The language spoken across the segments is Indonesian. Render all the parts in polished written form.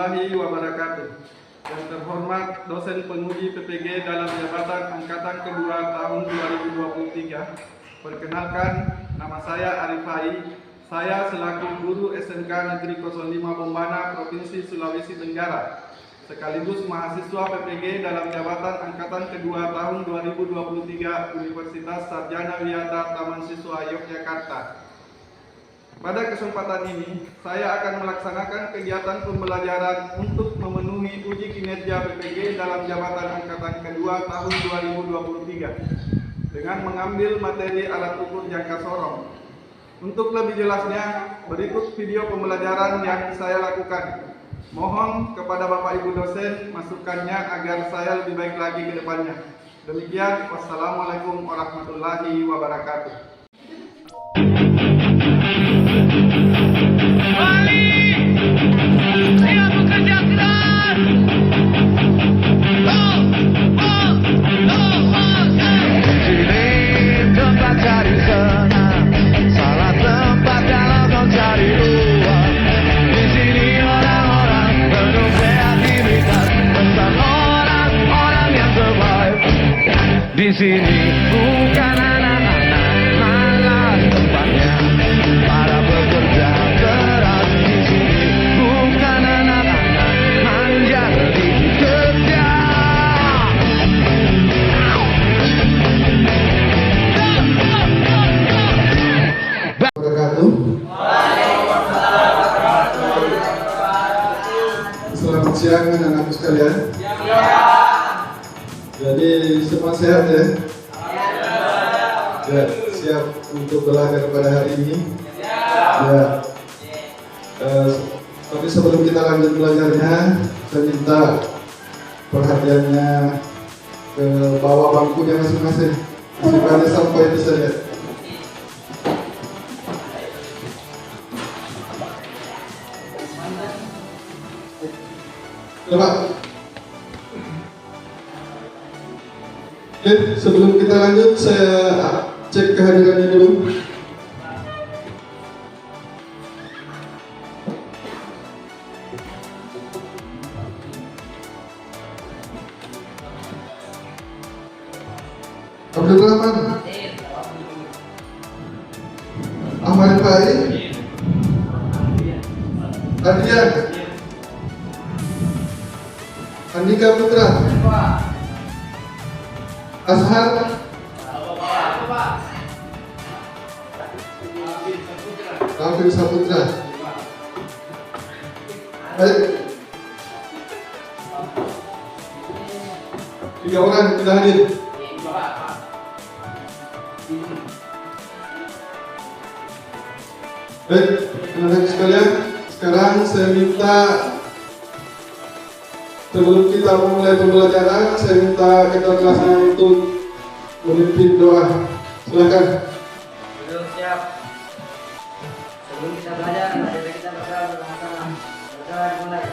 warahmatullahi wabarakatuh. Yang terhormat dosen penguji PPG dalam jabatan angkatan kedua tahun 2023. Perkenalkan, nama saya Arif Hai. Saya selaku guru SMK Negeri 05 Bombana, Provinsi Sulawesi Tenggara, sekaligus mahasiswa PPG dalam jabatan angkatan kedua tahun 2023 Universitas Sarjana Wiyata Taman Siswa Yogyakarta. Pada kesempatan ini, saya akan melaksanakan kegiatan pembelajaran untuk memenuhi uji kinerja PPG dalam jabatan angkatan kedua tahun 2023 dengan mengambil materi alat ukur jangka sorong. Untuk lebih jelasnya, berikut video pembelajaran yang saya lakukan. Mohon kepada Bapak Ibu dosen masukannya agar saya lebih baik lagi ke depannya. Demikian, wassalamualaikum warahmatullahi wabarakatuh. Siap bekerja keras. Sini tempat cari senang, salah tempat kalau kau cari uang. Di sini orang-orang penuh kreativitas, tentang orang-orang yang survive. Di sini bukan anak-anak malas tempatnya para pekerja keras. Di sini bukan anak-anak manja lebih kerja. Wabarakatuh. Selamat siang anak-anakku sekalian. Jadi semua sehat ya? Ya, siap untuk belajar pada hari ini. Ya. Tapi sebelum kita lanjut belajarnya, saya minta perhatiannya ke bawah bangkunya masing-masing. Masih banyak sampah itu saja. Coba. Oke, sebelum kita lanjut, saya cek kehadirannya dulu. Abdul Rahman, Ahmad Farid, Adrian, Andika Putra, Ashar, Alvin Saputra. Baik, 3 orang sudah hadir. Baik, anak-anak sekalian, sekarang saya minta sebelum kita memulai pembelajaran, saya minta keikhlasan untuk memimpin doa. Silakan. Siap. Sebelum kita belajar, mari kita berdoa bersama-sama. Berdoa dimulai.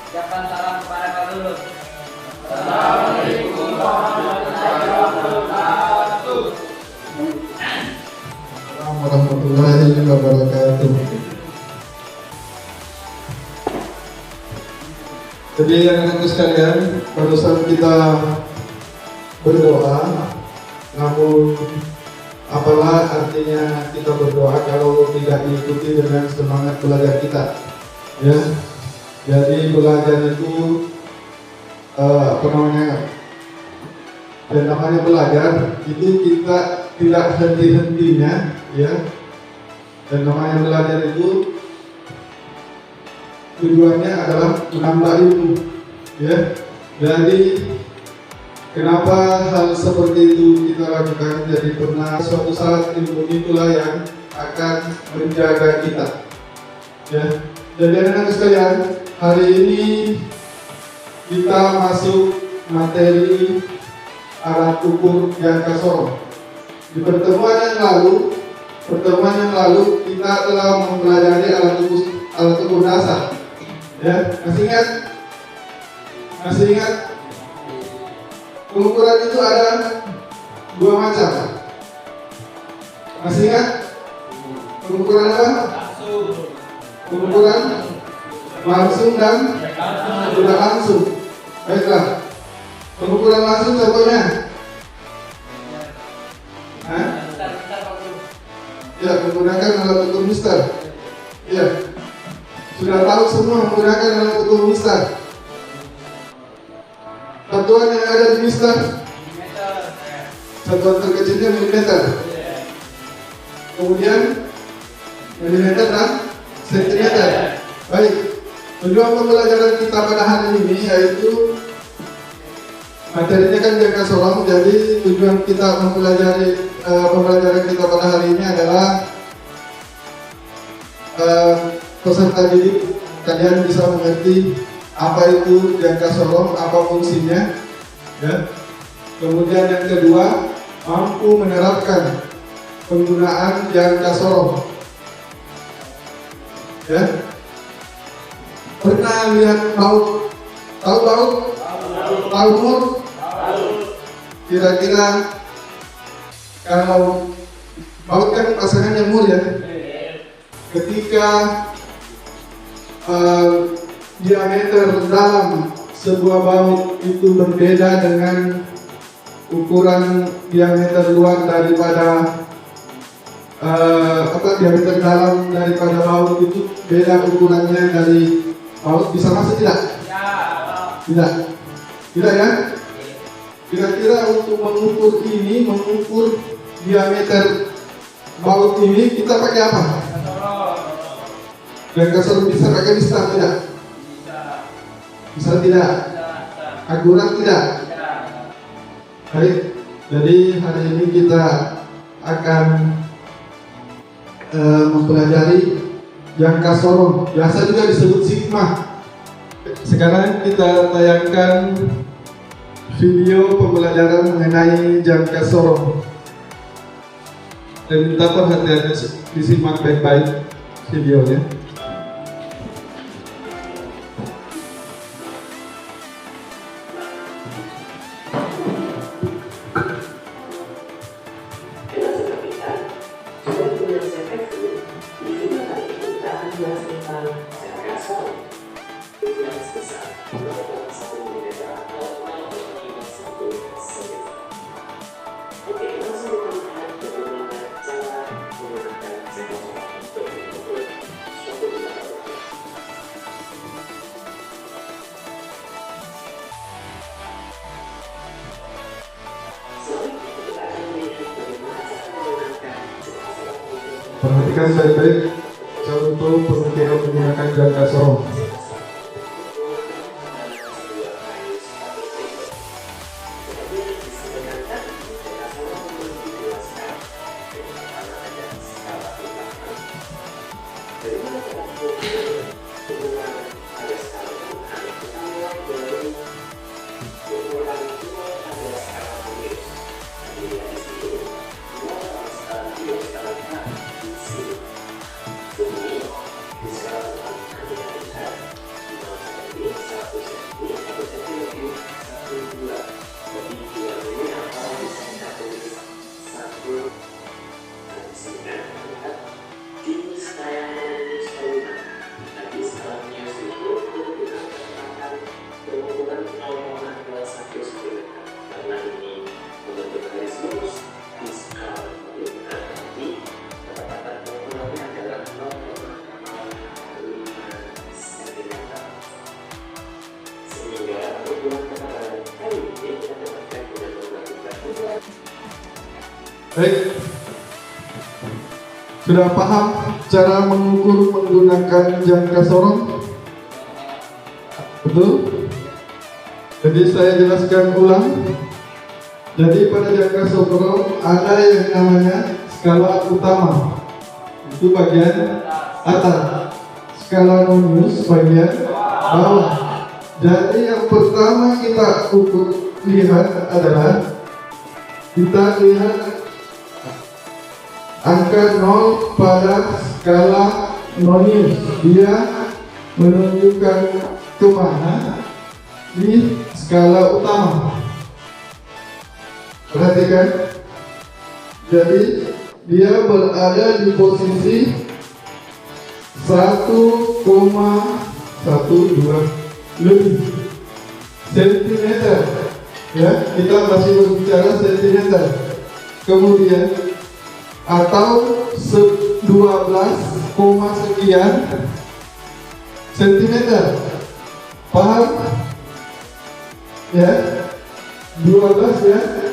Ucapkan salam kepada Pak Lulus. Assalamualaikum warahmatullahi wabarakatuh. Warahmatullahi wabarakatuh. Jadi anak-anak sekalian, barusan kita berdoa, namun apalah artinya kita berdoa kalau tidak diikuti dengan semangat belajar kita, ya. Jadi belajar itu dan namanya belajar itu kita tidak henti-hentinya, ya. Dan namanya belajar itu tujuannya adalah menambah ilmu, ya. Jadi kenapa hal seperti itu kita lakukan? Jadi pernah suatu saat ilmu itulah yang akan menjaga kita, ya. Jadi anak-anak sekalian, hari ini kita masuk materi alat ukur jangka sorong. Di pertemuan yang lalu kita telah mempelajari alat ukur dasar. Ya, masih ingat? Pengukuran itu ada 2 macam. Masih ingat? Pengukuran apa? Pengukuran langsung dan tidak langsung. Baiklah. Pengukuran langsung contohnya. Hah? Ya, menggunakan alat ukur Mister. Ya. Sudah tahu semua menggunakan alat ukur Mister. Satuan yang ada di Mister. Satuan terkecilnya milimeter. Kemudian milimeter dan sentimeter. Baik. Tujuan pembelajaran kita pada hari ini yaitu materinya kan jangka sorong, jadi tujuan kita mempelajari pembelajaran kita pada hari ini adalah peserta didik kalian bisa mengerti apa itu jangka sorong, apa fungsinya, ya. Kemudian yang kedua, mampu menerapkan penggunaan jangka sorong, ya. Pernah lihat baut? Tahu baut? Tahu mur? Kira-kira kalau baut kan pasangannya mur, ya. Ketika diameter dalam sebuah baut itu berbeda dengan ukuran diameter luar daripada diameter dalam daripada baut itu beda ukurannya dari baut, bisa masuk tidak? Tidak. Tidak, ya? Kira-kira untuk mengukur ini, mengukur diameter baut ini kita pakai apa? Jangka sorong bisa pakai Mister tidak? Bisa tidak? Akurat tidak? Baik, jadi hari ini kita akan mempelajari jangka sorong, biasa juga disebut sigma. Sekarang kita tayangkan video pembelajaran mengenai jangka sorong. Dan minta perhatiannya disimak baik-baik videonya. Perhatikan baik-baik contoh pengukuran menggunakan jangka sorong. Baik, sudah paham cara mengukur menggunakan jangka sorong? Betul? Jadi saya jelaskan ulang. Jadi pada jangka sorong ada yang namanya skala utama, itu bagian atas, skala nonius bagian bawah. Jadi yang pertama kita lihat adalah kita lihat angka 0 pada skala nonius, dia menunjukkan kemana di skala utama. Perhatikan, jadi dia berada di posisi 1,12 lebih sentimeter. Ya, kita masih berbicara sentimeter. Kemudian atau 12, sekian sentimeter. Paham? Ya, 12 ya.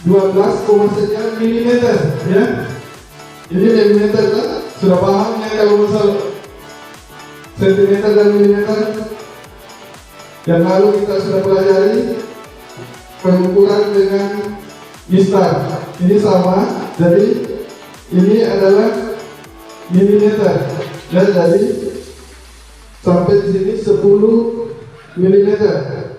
12, sekian milimeter ya. Ini milimeter kan? Sudah paham ya kalau misal sentimeter dan milimeter? Yang lalu kita sudah pelajari pengukuran dengan mistar. Ini sama, jadi ini adalah milimeter. Dan jadi sampai di sini 10 milimeter.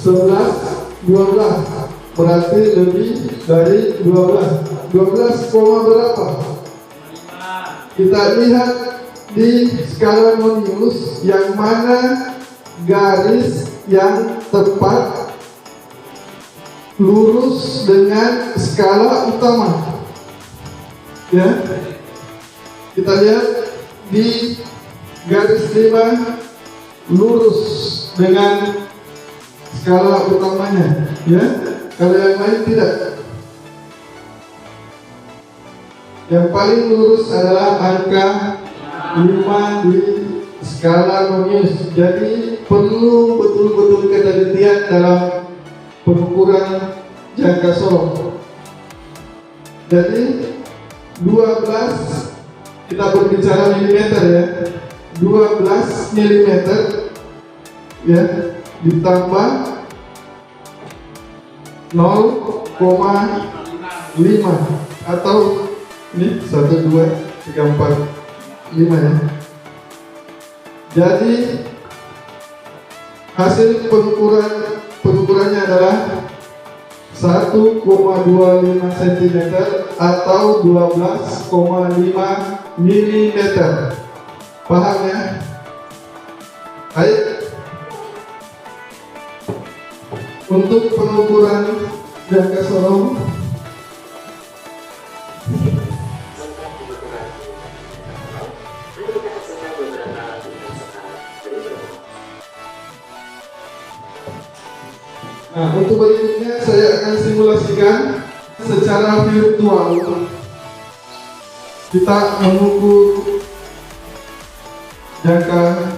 11, 12 berarti lebih dari 12. 12, berapa? Kita lihat di skala Nonius yang mana garis yang tepat lurus dengan skala utama. Ya, kita lihat di garis 5 lurus dengan skala utamanya. Ya, kalau yang lain tidak. Yang paling lurus adalah angka 5 di skala Nonius. Jadi perlu betul-betul ketelitian dalam pengukuran jangka sorong. Jadi 12, kita berbicara milimeter ya. 12 milimeter ya, ditambah 0,5 atau ini 1, 2, 3, 4, 5 ya. Jadi hasil pengukurannya adalah 1,25 cm atau 12,5 mm. Paham ya? Baik. Untuk pengukuran jangka sorong nah, untuk berikutnya saya akan simulasikan secara virtual. Kita mengukur jangka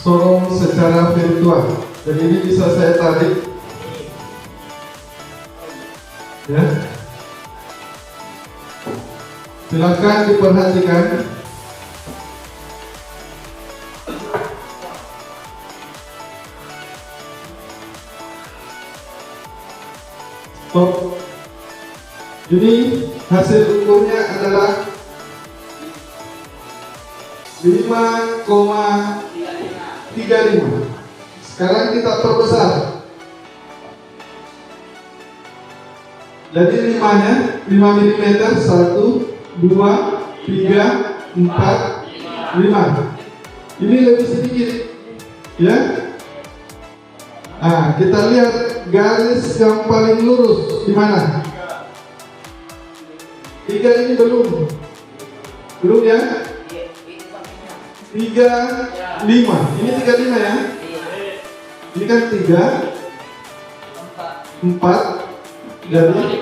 sorong secara virtual. Jadi ini bisa saya tarik ya. Silakan diperhatikan. Stop. Ini hasil ukurnya adalah 5,35. Sekarang kita perbesar. Jadi 5-nya 5 mm 1, 2, 3, 4, 5. Ini lebih sedikit ya. Nah, kita lihat garis yang paling lurus di mana? 3 ini belum ya? 35. Ini 35 ya? Ini kan 3, 4. Jadi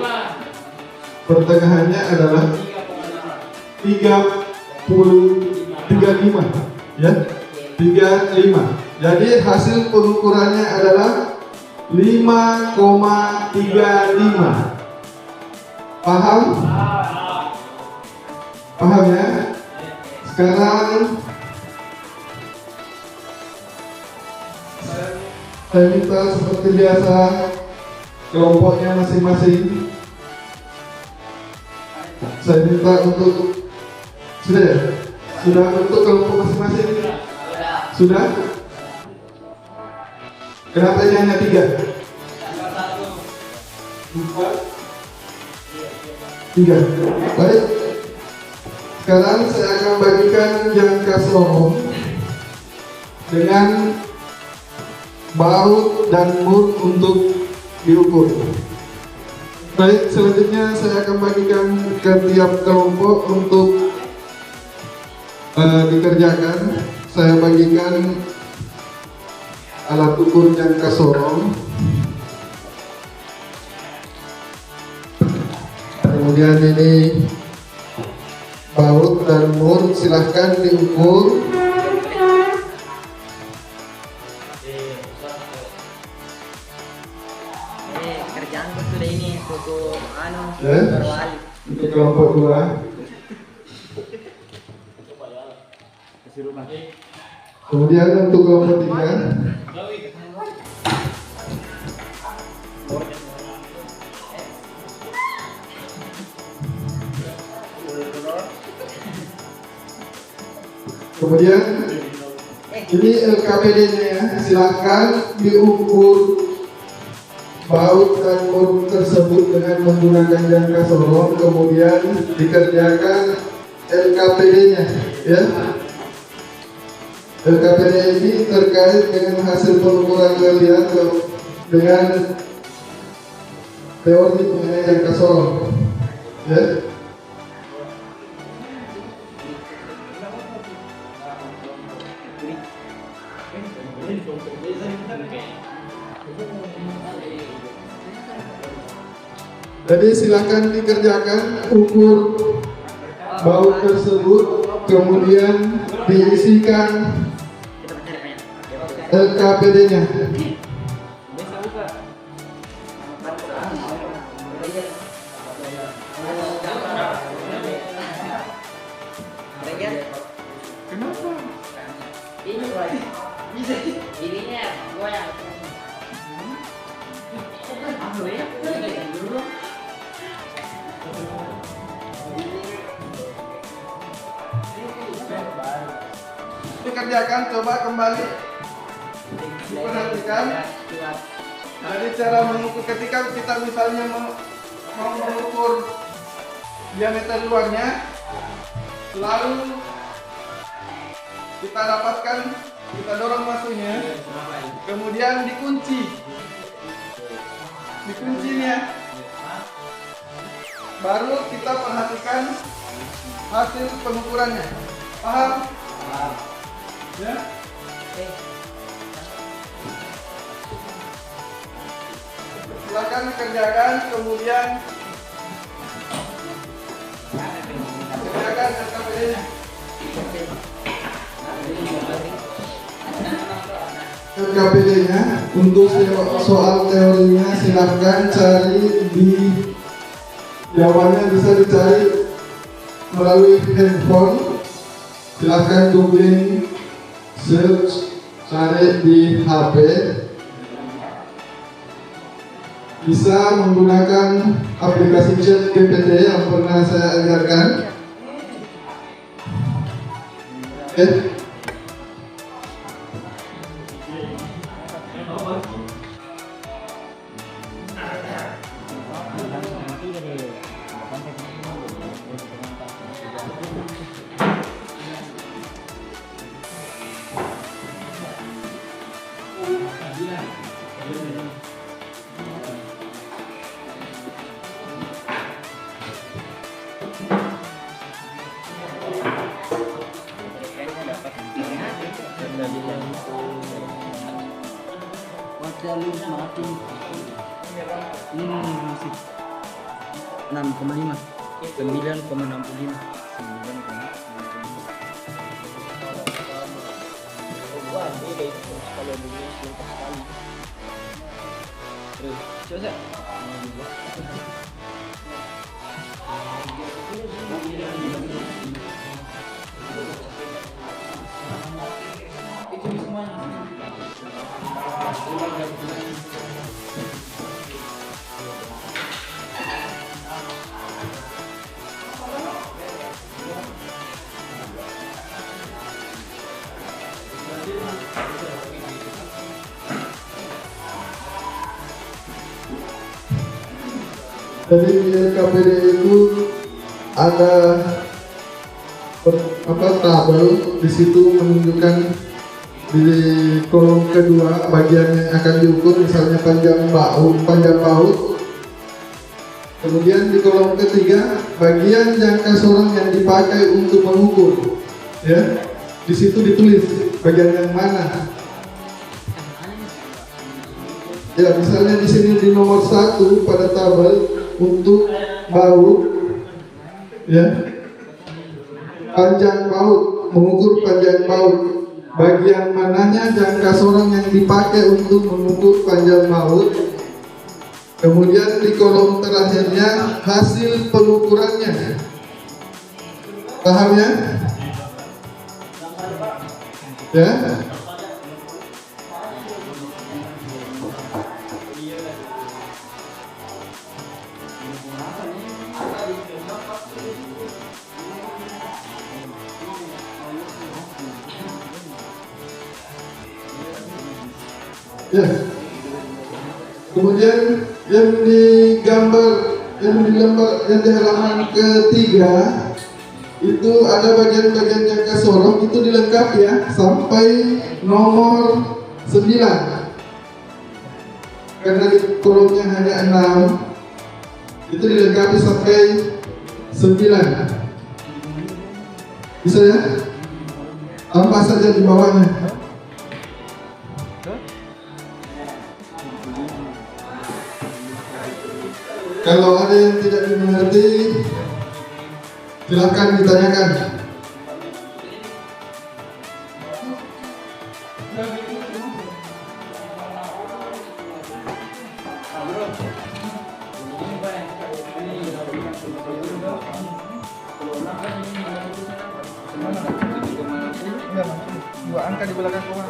pertengahannya adalah 35 ya. 35. Jadi hasil pengukurannya adalah 5,35. Paham? Paham ya? Sekarang saya minta seperti biasa kelompoknya masing-masing. Saya minta untuk sudah ya? Sudah untuk kelompok masing-masing? Sudah? Kenapa ini hanya 3? 3. Baik. Sekarang saya akan bagikan jangka sorong dengan baut dan mur untuk diukur. Baik, selanjutnya saya akan bagikan ke tiap kelompok untuk dikerjakan. Saya bagikan alat ukur jangka sorong. Kemudian ini baut dan mur, silahkan diukur. Kerjaan betul ini foto anu Eh? berwali. Untuk kelompok 2. Kemudian untuk kelompok 3. Kemudian ini LKPD-nya ya, silahkan diukur baut dan mur tersebut dengan menggunakan jangka sorong, kemudian dikerjakan LKPD-nya ya. LKPD ini terkait dengan hasil pengukuran kalian dengan teori mengenai jangka sorong ya. Jadi silakan dikerjakan ukur baut tersebut, kemudian diisikan LKPD-nya. Ininya goyang. Dikerjakan, coba kembali diperhatikan. Jadi cara mengukur ketika kita misalnya mau mengukur diameter luarnya, lalu kita dapatkan, kita dorong masuknya, kemudian dikunci kuncinya, baru kita perhatikan hasil pengukurannya. Paham? Ya. Silakan kerjakan, kemudian kerjakan LKPD-nya. LKPD-nya untuk soal teorinya silahkan cari di jawabannya, bisa dicari melalui handphone. Silahkan googling, search, cari di HP. Bisa menggunakan aplikasi chat GPT yang pernah saya ajarkan. Oke. Ini masih 6,5, 9,65. Jadi di LKPD itu ada tabel, di situ menunjukkan di kolom kedua bagian yang akan diukur, misalnya panjang baut Kemudian di kolom ketiga, bagian jangka sorong yang dipakai untuk mengukur. Ya, di situ ditulis bagian yang mana. Ya, misalnya di sini di nomor 1 pada tabel untuk baut, ya, panjang baut, mengukur panjang baut. Bagian mananya jangka sorong yang dipakai untuk mengukur panjang baut. Kemudian di kolom terakhirnya hasil pengukurannya. Paham ya? Ya. Ya. Kemudian yang digambar, yang di halaman ketiga itu ada bagian-bagian jangka sorong, itu dilengkapi ya sampai nomor 9. Karena di kolomnya hanya 6, itu dilengkapi sampai 9. Bisa ya? Tambah saja di bawahnya. Kalau ada yang tidak dimengerti, silakan ditanyakan. Dua angka di belakang koma.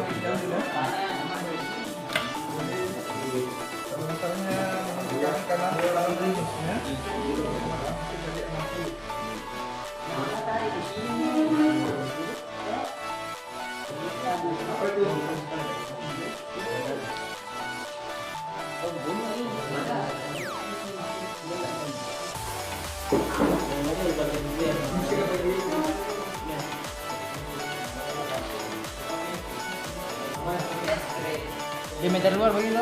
Di meter luar begitu?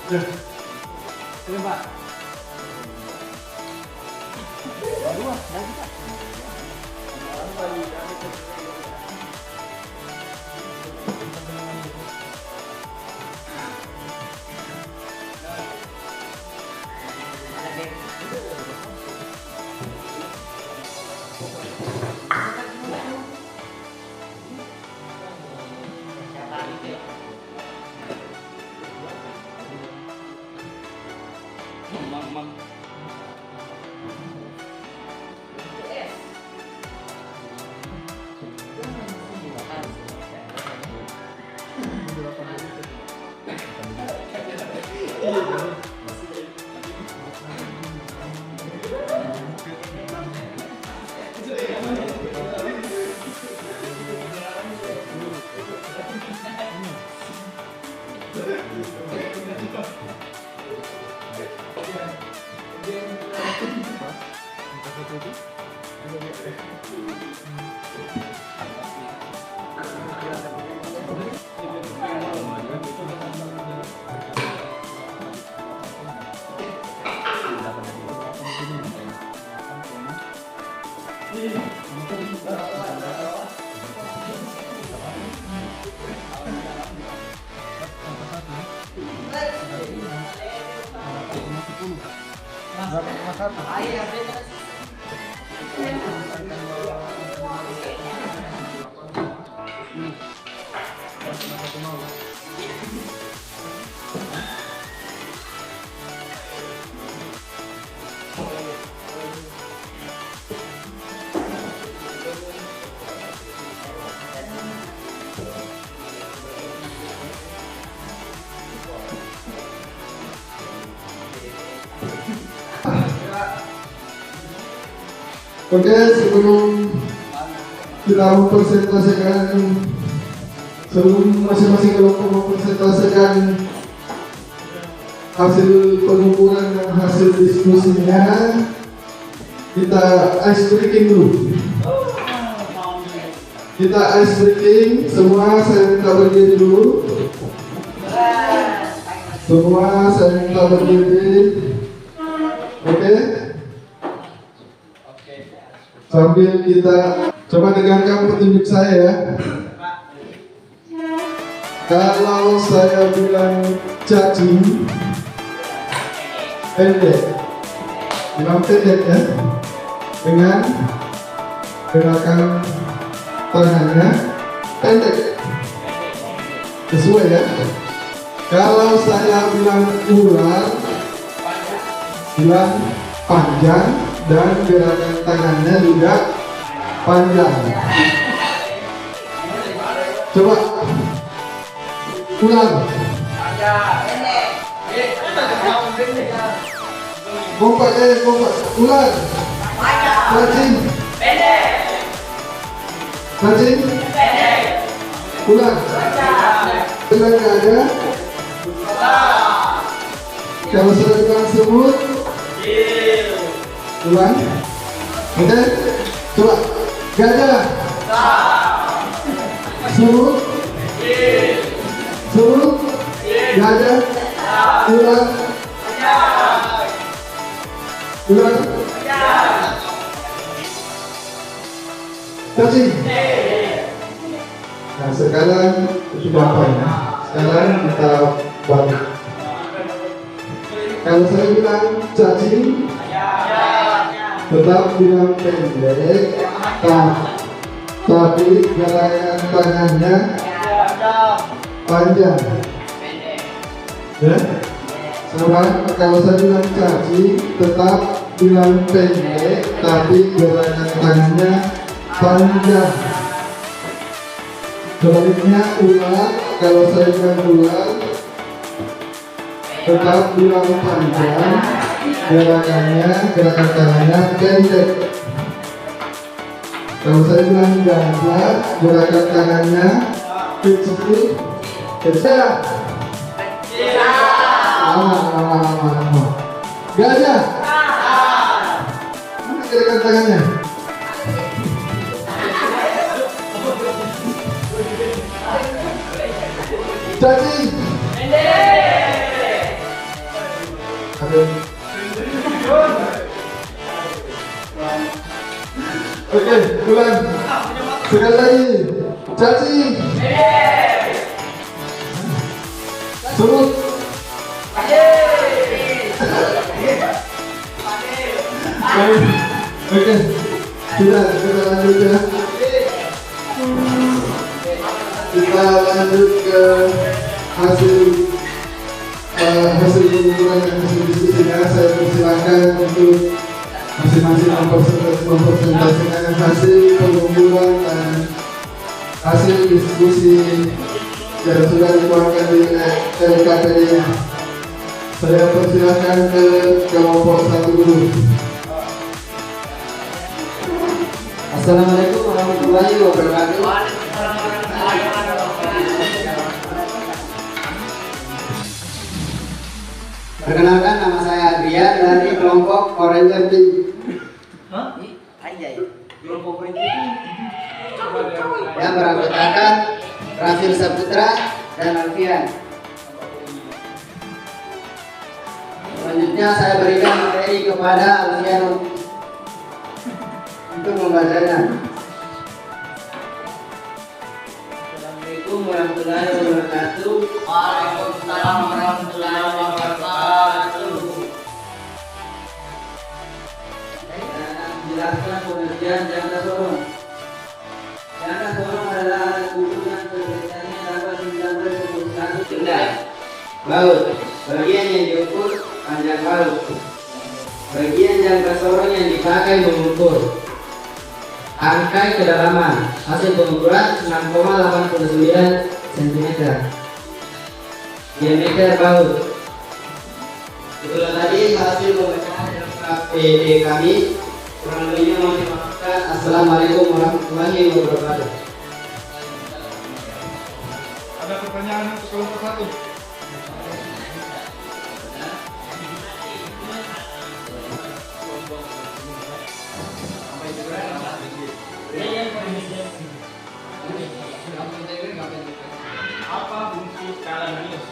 Ya. Terima Pak. Dua, dah kita. Oke, sebelum kita mempresentasikan, sebelum masing-masing kelompok mempresentasikan hasil pengukuran dan hasil diskusinya, kita ice breaking dulu. Kita ice breaking, semua saya minta berdiri dulu. Semua saya minta berdiri. Oke. Oke? Sambil kita coba dengarkan petunjuk saya ya. Kalau saya bilang cacing, pendek, bilang pendek ya, dengan gerakan tangannya pendek, sesuai ya. Kalau saya bilang ular, bilang panjang dan gerakan tangannya juga panjang. Coba ular, kompak ular, cacing, cacing, ular, dengan gajah. Kalau saya bilang semut, ulang, oke, coba gajah, semut, gajah, ulang, cacing. Nah sekarang sudah apa ya? Sekarang kita balik. Kalau saya bilang cacing, tetap bilang pendek, tapi gerakan tangannya panjang. Ya, sama kalau saya bilang cacing, tetap bilang pendek, tapi gerakan tangannya panjang. Sebaliknya ular, kalau saya bilang ular, tetap bilang panjang, gerakan tangannya pendek. Kalau saya bilang gajah, gerakan tangannya kecil. Lama. Gajah, mana gerakan tangannya? Cacing. Oke, ulang. Sekali lagi. Cacing. Semut. Oke. Sudah, kita lanjut ya. Kita lanjut ke hasil pengumpulan dan hasil diskusinya. Saya persilakan untuk masing-masing mempresentasikan hasil pengumpulan dan hasil diskusi yang sudah dikeluarkan di LKPD. Saya persilakan ke kelompok 1 dulu. Assalamualaikum warahmatullahi wabarakatuh. Perkenalkan, nama saya Adrian dari kelompok Oranger Pink. Yang beranggotakan Rafil Saputra dan Alfian. Selanjutnya saya berikan materi kepada Alfian untuk membacanya. Assalamualaikum warahmatullahi wabarakatuh. Waalaikumsalam warahmatullahi wabarakatuh. Jelaskan pengertian jangka sorong. Jangka sorong adalah alat ukur yang pengertiannya dapat mencapai pembukaan benda. Baut, bagian yang diukur panjang baut. Bagian jangka sorong yang dipakai mengukur. Angkai kedalaman, hasil pengukuran 6,89 cm. Diameter baut. Itulah tadi hasil pemeriksaan KPD kami. Kurang lebihnya mohon dimaafkan. Assalamualaikum warahmatullahi wabarakatuh. Ada pertanyaan untuk kelompok 1? Apa fungsi skala Gauss?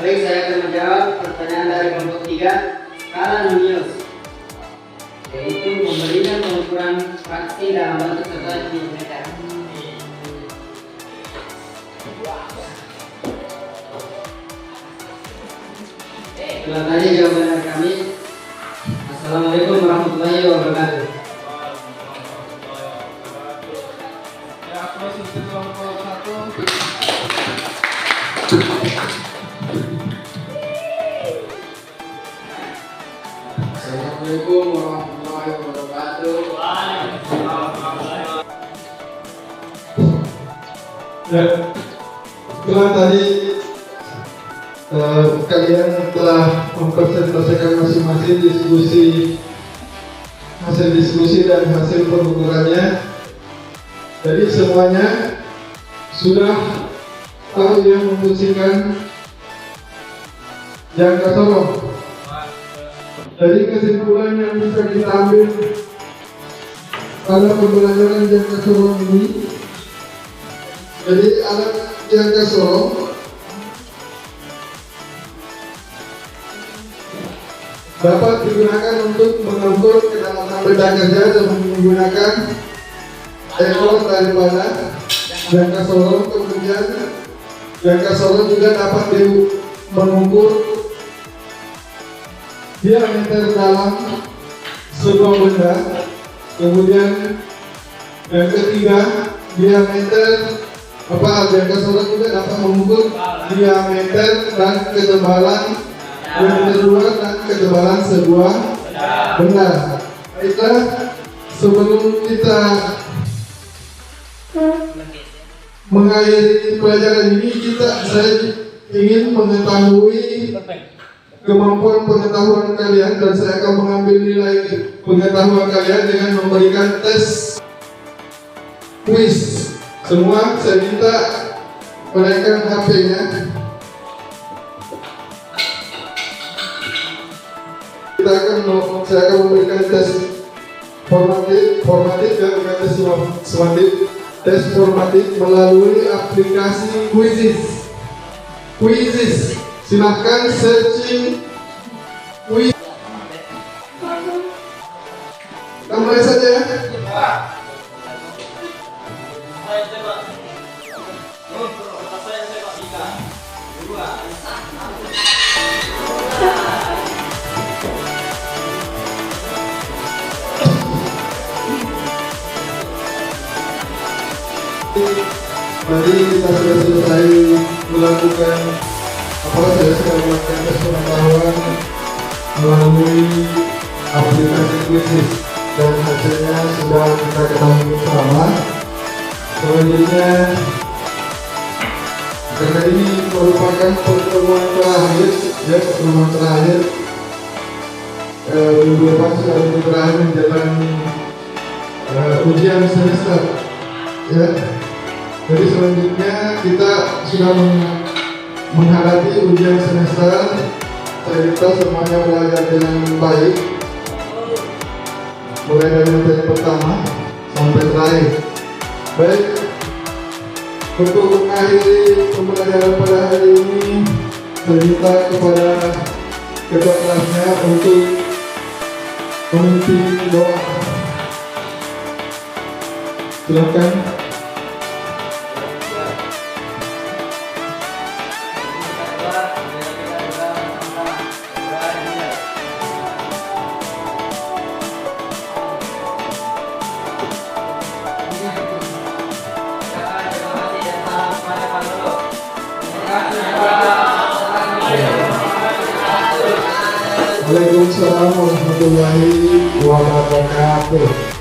Baik, saya akan menjawab pertanyaan dari kelompok 3, Kalanunius, yaitu memberikan pengukuran fraksi dalam bentuk satuan milimeter. Itulah tadi jawaban dari kami. Assalamualaikum warahmatullahi wabarakatuh. Ya, terus untuk kelompok 1. Assalamualaikum warahmatullahi wabarakatuh. Ya, setelah tadi kalian telah mempresentasikan masing-masing hasil diskusi dan hasil pengukurannya. Jadi semuanya sudah tahu yang memfungsikan jangka sorong. Jadi kesimpulan yang bisa kita ambil pada pembelajaran jangka sorong ini, jadi alat jangka sorong dapat digunakan untuk mengukur kedalaman benda kerja dengan menggunakan ekor daripada jangka sorong. Kemudian jangka sorong juga dapat mengukur diameter dalam sebuah benda. Kemudian yang ketiga, diameter jangka sorong juga dapat mengukur diameter dan ketebalan dan ketebalan sebuah benda. Baiklah, sebelum kita mengakhiri pelajaran ini, saya ingin mengetahui kemampuan pengetahuan kalian, dan saya akan mengambil nilai pengetahuan kalian dengan memberikan tes quiz. Semua saya minta menaikkan HP-nya. Saya akan memberikan tes formatif dan tes sumatif. Tes formatif melalui aplikasi Quizizz. Silahkan searching quiz. Kita mulai saja ya. Tadi kita sudah selesai melakukan saya sudah melakukan tes pengetahuan melalui aplikasi Quizizz, dan hasilnya sudah kita ketahui bersama. Selanjutnya, karena ini merupakan pertemuan terakhir, minggu depan sudah berakhir menjalani ujian semester, ya. Jadi selanjutnya kita sudah menghadapi ujian semester. Saya minta semuanya belajar dengan baik, mulai dari materi pertama sampai terakhir. Baik, untuk mengakhiri pembelajaran pada hari ini, saya minta kepada ketua kelasnya untuk memimpin doa. Silakan. Waalaikumsalam warahmatullahi wabarakatuh.